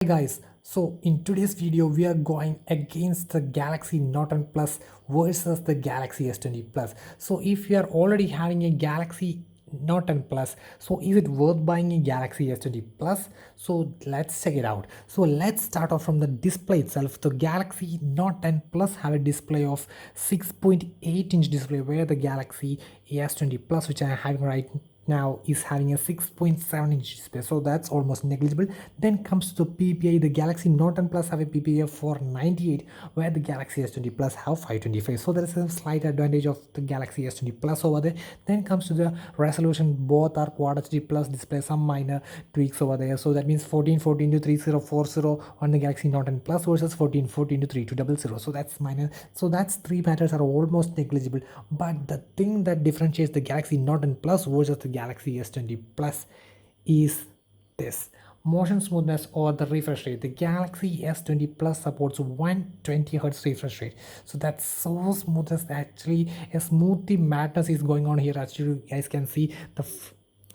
Hey guys, so in today's video we are going against the Galaxy Note 10 Plus versus the Galaxy S20 Plus. So if you are already having a Galaxy Note 10 Plus, so is it worth buying a Galaxy S20 Plus? So let's check it out. So let's start off from the display itself. The Galaxy Note 10 Plus have a display of 6.8-inch display, where the Galaxy S20 Plus, which I am having right now, is having a 6.7-inch display, so that's almost negligible. Then comes to the PPI. The Galaxy Note 10 Plus have a PPI of 498, where the Galaxy S20 Plus have 525, so there is a slight advantage of the Galaxy S20 Plus over there. Then comes to the resolution. Both are Quad HD Plus display, some minor tweaks over there, so that means 1440 into 3040 on the Galaxy Note 10 Plus versus 1440 into 3200, so that's minor. So that's three matters are almost negligible. But the thing that differentiates the Galaxy Note 10 Plus versus the Galaxy S20 Plus is this: motion smoothness or the refresh rate. The Galaxy S20 Plus supports 120 Hz refresh rate, so that's so smooth. As actually a smoothie madness is going on here. As you guys can see,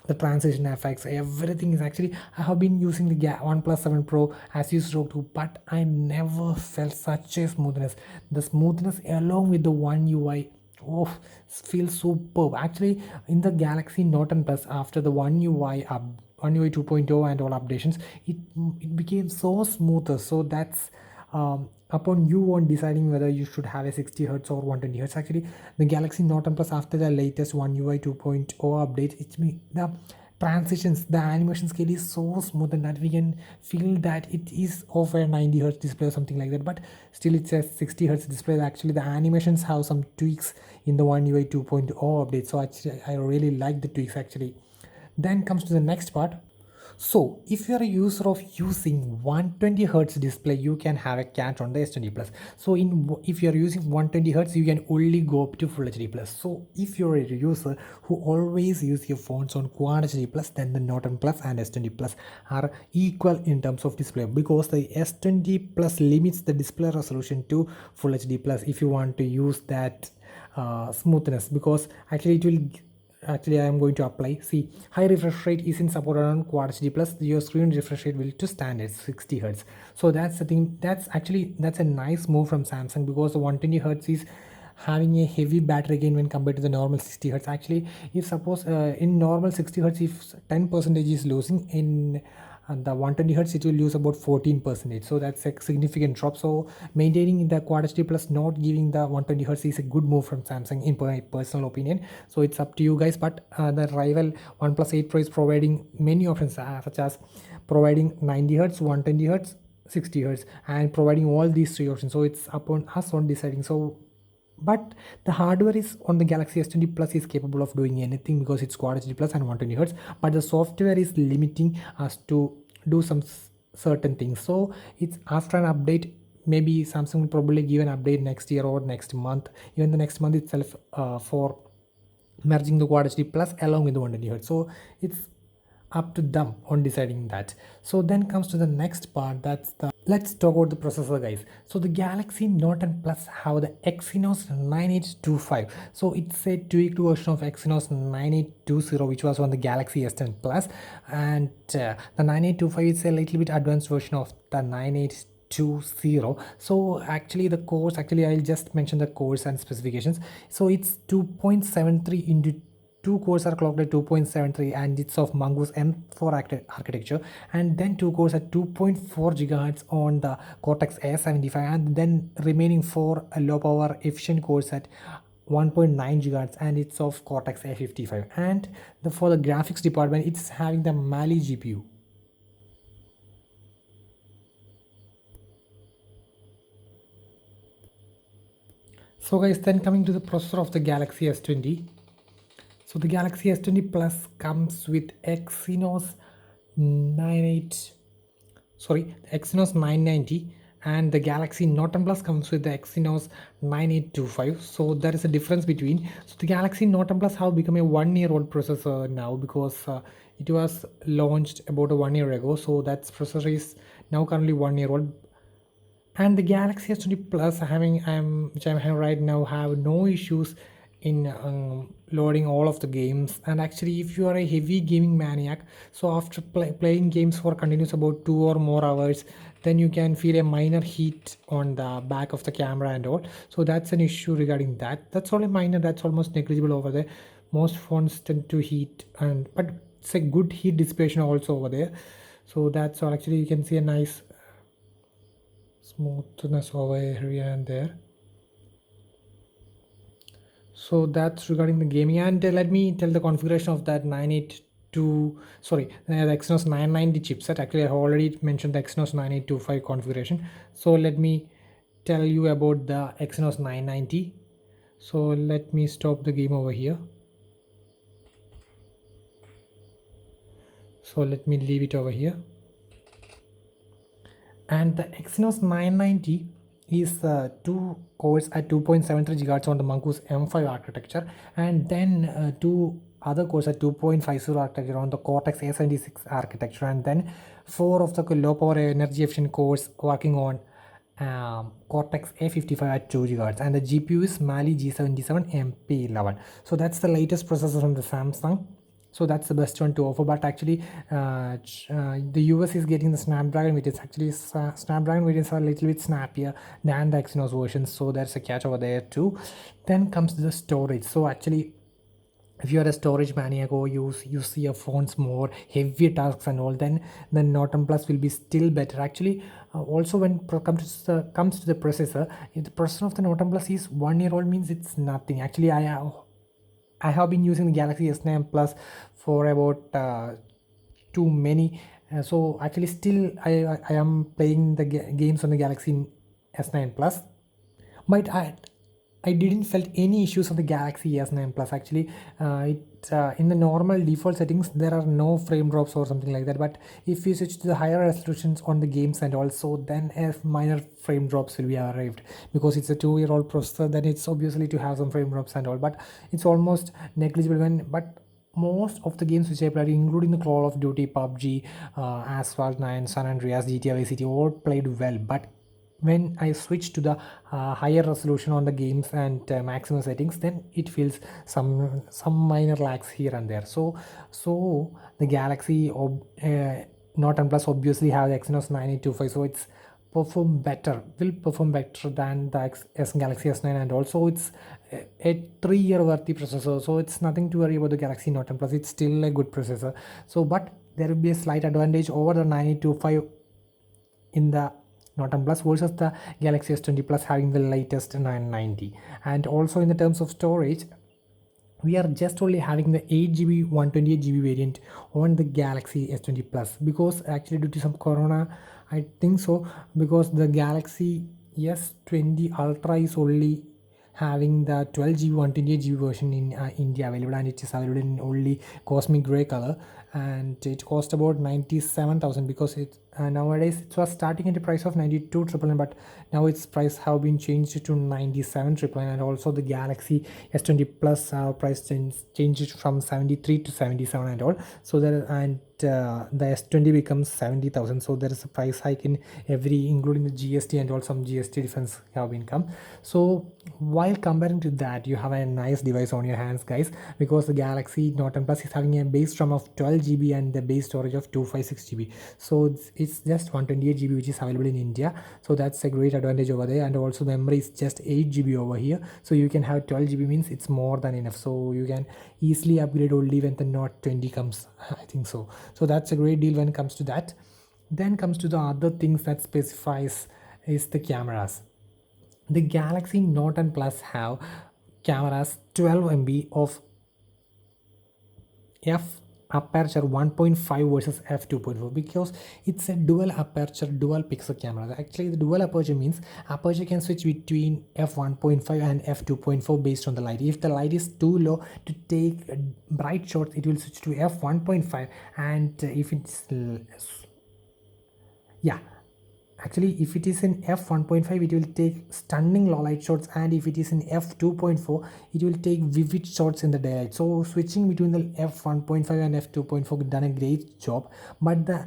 the transition effects, everything is actually. I have been using the OnePlus 7 Pro as you spoke to, but I never felt such a smoothness. The smoothness along with the One UI, oh, feels superb. Actually, in the Galaxy Note 10 Plus, after the One UI One UI 2.0 and all updations, it became so smoother. So that's upon you on deciding whether you should have a 60 hertz or 120 hertz. Actually, the Galaxy Note 10 Plus, after the latest One UI 2.0 update, the transitions, the animation scale is so smooth, and that we can feel that it is of a 90 hertz display or something like that, but still it's a 60 hertz display. Actually, the animations have some tweaks in the One UI 2.0 update, so actually I really like the tweaks actually. Then comes to the next part. So if you are a user of using 120 hertz display, you can have a cat on the S20 Plus. So if you are using 120 hertz, you can only go up to Full HD Plus. So if you're a user who always use your phones on Quad HD Plus, then the Note 10 Plus and S20 Plus are equal in terms of display, because the S20 Plus limits the display resolution to Full HD Plus if you want to use that smoothness, because actually it will. Actually, I am going to apply. See, high refresh rate isn't supported on Quad HD Plus. Your screen refresh rate will to standard 60 hertz. So that's the thing. That's a nice move from Samsung, because the 120 hertz is having a heavy battery gain when compared to the normal 60 hertz. Actually, if suppose in normal 60 hertz, if 10% is losing, in and the 120 hertz it will use about 14%, so that's a significant drop. So maintaining the Quad HD Plus, not giving the 120 hertz, is a good move from Samsung in my personal opinion. So it's up to you guys. But the rival OnePlus 8 Pro is providing many options, such as providing 90 hertz, 120 hertz, 60 hertz, and providing all these three options. So it's upon us on deciding. So but the hardware is on the Galaxy S20 Plus is capable of doing anything, because it's Quad HD Plus and 120 hertz, but the software is limiting us to do some certain things. So it's after an update, maybe Samsung will probably give an update next year or next month, even the next month itself, for merging the Quad HD Plus along with the 120 hertz. So it's up to them on deciding that. So then comes to the next part. Let's talk about the processor, guys. So the Galaxy Note 10 Plus have the Exynos 9825. So it's a tweaked version of Exynos 9820, which was on the Galaxy S10 Plus, and the 9825 is a little bit advanced version of the 9820. So actually the cores, actually I'll just mention the cores and specifications. So it's 2.73 into two cores are clocked at 2.73, and it's of Mongoose M4 architecture, and then two cores at 2.4 gigahertz on the Cortex A75, and then remaining four low power efficient cores at 1.9 gigahertz, and it's of Cortex A55. And for the graphics department, it's having the Mali GPU. So guys, then coming to the processor of the Galaxy S20. So the Galaxy S20 Plus comes with Exynos 990, and the Galaxy Note 10 Plus comes with the Exynos 9825. So there is a difference between. So the Galaxy Note 10 Plus have become a 1-year-old processor now, because it was launched about a 1 year ago. So that processor is now currently 1 year old. And the Galaxy S20 Plus which I'm having right now, have no issues in loading all of the games. And actually, if you are a heavy gaming maniac, so after playing games for continuous about 2 or more hours, then you can feel a minor heat on the back of the camera and all. So that's an issue regarding that. That's only minor, that's almost negligible over there. Most phones tend to heat, and but it's a good heat dissipation also over there. So that's all. Actually, you can see a nice smoothness over here and there. So that's regarding the gaming. And let me tell the configuration of that 982, sorry, the Exynos 990 chipset. Actually, I have already mentioned the Exynos 9825 configuration. So let me tell you about the Exynos 990. So let me stop the game over here. So let me leave it over here. And the Exynos 990 is 2 cores at 2.73 GHz on the Mongoose M5 architecture, and then 2 other cores at 2.50 architecture on the Cortex A76 architecture, and then 4 of the low power energy efficient cores working on Cortex A55 at 2 GHz, and the GPU is Mali G77 MP11. So that's the latest processor from the Samsung. So that's the best one to offer. But actually, the US is getting the Snapdragon, which is actually Snapdragon variants are a little bit snappier than the Exynos versions. So there's a catch over there too. Then comes the storage. So actually, if you are a storage maniac or you use your phones more heavier tasks and all, then the Norton Plus will be still better. Actually, also when comes to the processor, if the processor of the Norton Plus is 1 year old, means it's nothing. Actually, I have been using the Galaxy S9 Plus for about too many. So actually, still I am playing the games on the Galaxy S9 Plus, but I didn't felt any issues on the Galaxy S9 Plus. Actually, in the normal default settings there are no frame drops or something like that. But if you switch to the higher resolutions on the games and also, then a minor frame drops will be arrived, because it's a 2 year old processor. Then it's obviously to have some frame drops and all, but it's almost negligible when. But most of the games which I played, including the Call of Duty, PUBG, Asphalt 9, San Andreas, GTA Vice City, all played well. But when I switch to the higher resolution on the games and maximum settings, then it feels some minor lags here and there. So the Galaxy Note and Plus obviously have the Exynos 9825, so it's will perform better than the Galaxy S9, and also it's a 3 year worthy processor, so it's nothing to worry about the Galaxy Note and Plus. It's still a good processor. So but there will be a slight advantage over the 9825 in the Note Plus versus the Galaxy S20 Plus having the latest 990. And also in the terms of storage, we are just only having the 8GB 128GB variant on the Galaxy S20 Plus, because actually due to some corona, I think so, because the Galaxy S20 Ultra is only having the 12GB 128GB version in India available, and it is available in only cosmic gray color, and it cost about 97,000, because it nowadays it was starting at a price of 92,999, but now its price have been changed to 97,999. And also the Galaxy S20 Plus price changed from 73 to 77 and all. So there, and the S20 becomes 70,000. So there is a price hike in every, including the GST, and also some GST difference have been come. So while comparing to that, you have a nice device on your hands, guys, because the Galaxy Note Plus is having a base RAM of 12GB and the base storage of 256GB. So it's just 128GB which is available in India. So that's a great advantage over there. And also the memory is just 8GB over here. So you can have 12GB, means it's more than enough. So you can easily upgrade only when the Note 20 comes, I think so. So that's a great deal when it comes to that. Then comes to the other things that specifies is the cameras. The Galaxy Note and Plus have cameras 12 MP of f aperture 1.5 versus f2.4, because it's a dual aperture dual pixel camera. Actually, the dual aperture means aperture can switch between f1.5 and f2.4 based on the light. If the light is too low to take bright shots, it will switch to f1.5, and if it's actually if it is in f1.5, it will take stunning low light shots, and if it is in f2.4, it will take vivid shots in the daylight. So switching between the f1.5 and f2.4 done a great job. But the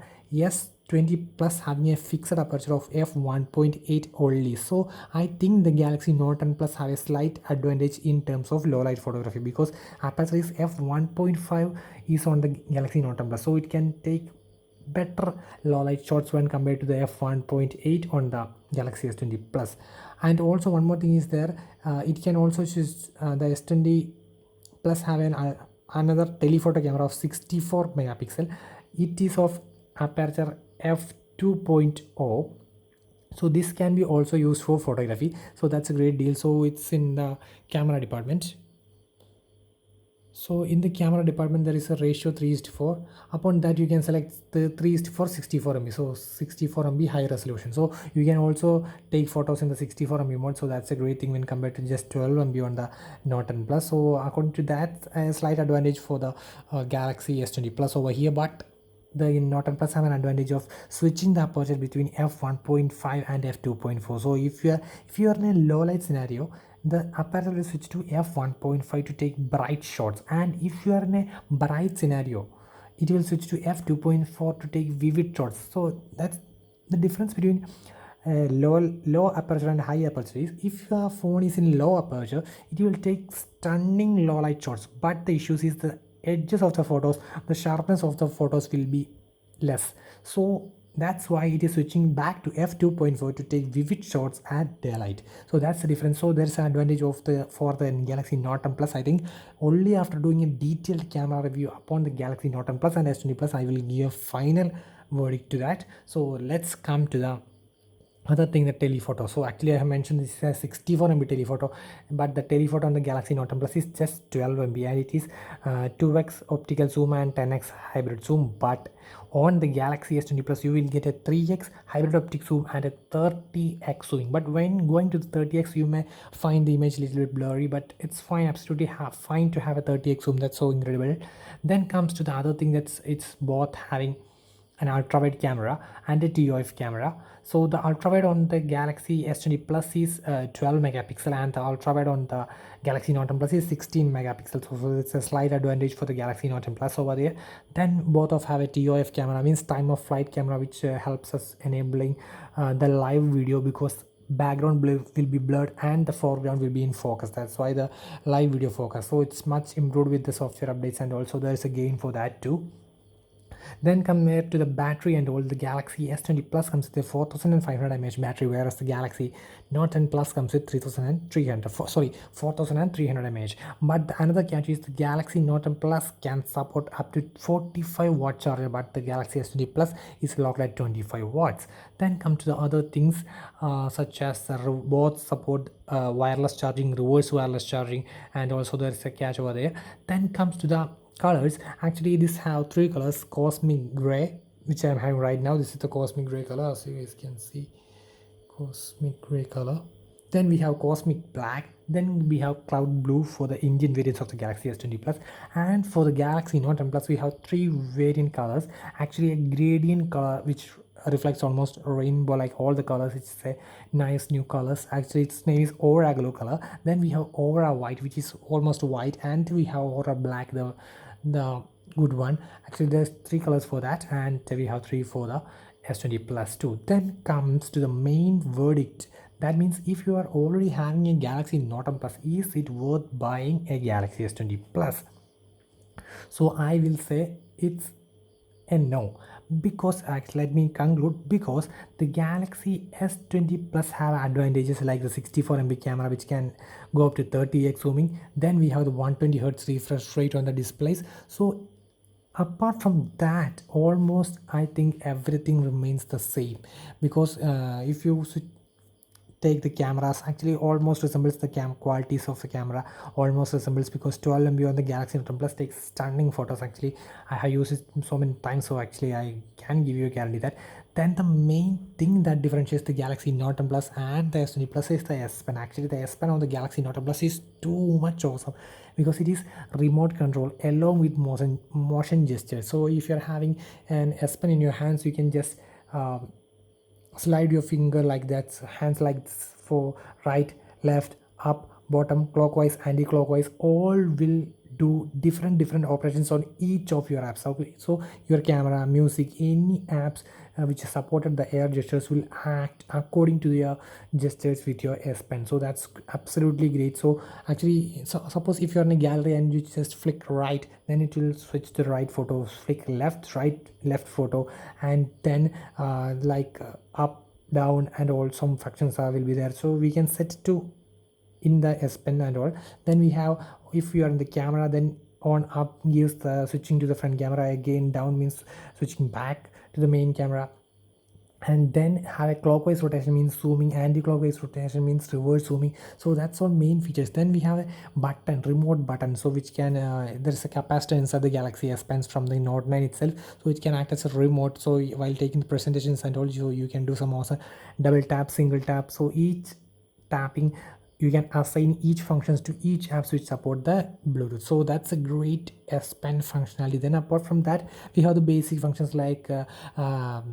20 plus having a fixed aperture of f1.8 only. So I think the Galaxy Note 10 Plus have a slight advantage in terms of low light photography, because aperture is f1.5 is on the Galaxy Note 10 Plus, so it can take better low light shots when compared to the f1.8 on the Galaxy S20 Plus. And also one more thing is there, it can also choose the S20 Plus have another telephoto camera of 64 megapixel. It is of aperture f2.0, so this can be also used for photography, so that's a great deal. So it's in the camera department. So in the camera department there is a ratio 3:4. Upon that you can select the 3:4 64 MB, so 64 MB high resolution. So you can also take photos in the 64 MB mode, so that's a great thing when compared to just 12 MB on the Note 10 Plus. So according to that, a slight advantage for the Galaxy S20 Plus over here. But the Note 10 Plus have an advantage of switching the aperture between f1.5 and f2.4. So if you are in a low light scenario, the aperture will switch to f1.5 to take bright shots, and if you are in a bright scenario, it will switch to f2.4 to take vivid shots. So that's the difference between low aperture and high aperture. Is if your phone is in low aperture, it will take stunning low light shots, but the issue is the edges of the photos, the sharpness of the photos will be less. So that's why it is switching back to f2.4 to take vivid shots at daylight. So that's the difference. So there's an advantage of for the Galaxy Note 10 Plus. I think only after doing a detailed camera review upon the Galaxy Note 10 Plus and S20 Plus, I will give a final verdict to that. So let's come to the other thing, the telephoto. So actually I have mentioned this is a 64 MB telephoto, but the telephoto on the Galaxy Note 10 Plus is just 12 MB, and it is 2x optical zoom and 10x hybrid zoom. But on the Galaxy S20 Plus you will get a 3x hybrid optic zoom and a 30x zoom. But when going to the 30x, you may find the image a little bit blurry, but it's fine, absolutely fine to have a 30x zoom. That's so incredible. Then comes to the other thing, that's it's both having an ultra wide camera and a TOF camera. So the ultra wide on the Galaxy S20 Plus is 12 megapixel, and the ultra wide on the Galaxy Note 10 Plus is 16 megapixels. So it's a slight advantage for the Galaxy Note 10 Plus over there. Then both of have a TOF camera, means time of flight camera, which helps us enabling the live video, because background will be blurred and the foreground will be in focus. That's why the live video focus. So it's much improved with the software updates, and also there is a gain for that too. Then compared to the battery and all, the Galaxy S20 Plus comes with a 4500 mAh battery, whereas the Galaxy Note 10 Plus comes with 4300 mAh. But another catch is the Galaxy Note 10 Plus can support up to 45 watt charger, but the Galaxy S20 Plus is locked at 25 watts. Then come to the other things such as both support wireless charging, reverse wireless charging, and also there is a catch over there. Then comes to the colors. Actually this have three colors: cosmic gray, which I'm having right now. This is the cosmic gray color, as you guys can see, cosmic gray color. Then we have cosmic black. Then we have cloud blue for the Indian variants of the Galaxy S20 Plus. And for the Galaxy Note 10 Plus, we have three variant colors. Actually a gradient color which reflects almost rainbow like all the colors. It's a nice new colors. Actually its name is Aura Glow color. Then we have Aura White, which is almost white, and we have Aura Black, the good one. Actually there's three colors for that, and we have three for the S20 Plus too. Then comes to the main verdict. That means if you are already having a Galaxy Note 10 Plus, is it worth buying a Galaxy S20 Plus? So I will say it's a no, because actually let me conclude, because the Galaxy S20 Plus have advantages like the 64 MB camera, which can go up to 30x zooming. Then we have the 120 Hz refresh rate on the displays. So apart from that, almost I think everything remains the same, because if you take the cameras, actually almost resembles the qualities of the camera, almost resembles, because 12 MB on the Galaxy Note 10 Plus takes stunning photos. Actually I have used it so many times, so actually I can give you a guarantee that. Then the main thing that differentiates the Galaxy Note 10 Plus and the S20 Plus is the S Pen. Actually the S Pen on the Galaxy Note 10 Plus is too much awesome, because it is remote control along with motion gestures. So if you're having an S Pen in your hands, you can just slide your finger like that, hands like this, for right, left, up, bottom, clockwise, anti-clockwise, all will do different operations on each of your apps. Okay, so your camera, music, any apps which supported the air gestures will act according to your gestures with your S Pen. So that's absolutely great. So actually, so suppose if you're in a gallery and you just flick right, then it will switch the right photo, flick left, right, left photo, and then up, down, and all some functions will be there. So we can set to in the S Pen and all. Then we have, if you are in the camera, then on up gives the switching to the front camera, again down means switching back to the main camera, and then have a clockwise rotation means zooming, anti-clockwise rotation means reverse zooming. So that's all main features. Then we have a button, remote button, so which can there is a capacitor inside the Galaxy S Pens from the Note 9 itself, so it can act as a remote. So while taking the presentations and all, you can do some awesome double tap, single tap. So each tapping, you can assign each functions to each apps which support the Bluetooth. So that's a great S Pen functionality. Then apart from that, we have the basic functions like yeah,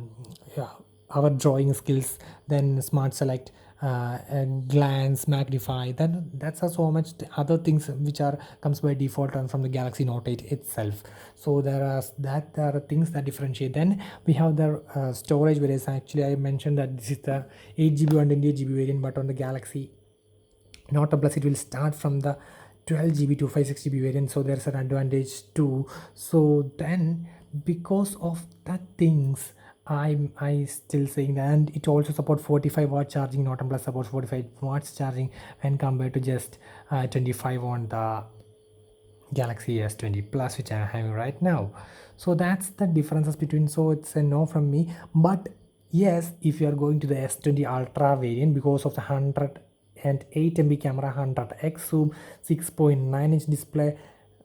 our drawing skills, then smart select, and glance, magnify. Then that's so much other things which are comes by default and from the Galaxy Note 8 itself. So there are things that differentiate. Then we have the storage variants. Actually, I mentioned that this is the 8 GB 128 GB variant, but on the Galaxy Note Plus it will start from the 12 GB to 560 GB variant. So there's an advantage too. So then because of that things, I still saying that, and it also supports 45-watt charging. Note Plus supports 45 watts charging when compared to just 25 on the Galaxy S20 Plus, which I'm having right now. So that's the differences between. So it's a no from me. But yes, if you are going to the S20 Ultra variant, because of the 108 MB camera, 100x zoom, 6.9-inch display,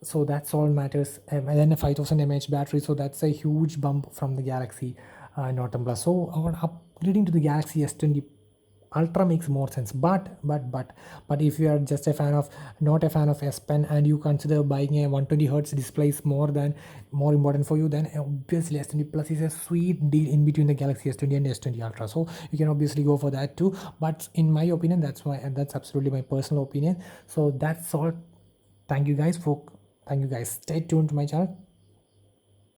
so that's all matters. And then a 5000 mAh battery, so that's a huge bump from the Galaxy Note Plus. So our upgrading to the Galaxy S20 Ultra makes more sense. But if you are just a fan of, not a fan of S Pen, and you consider buying a 120 hertz display is more important for you, then obviously S20 Plus is a sweet deal in between the Galaxy S20 and S20 Ultra. So you can obviously go for that too. But in my opinion, that's absolutely my personal opinion. So that's all. Thank you guys. Stay tuned to my channel.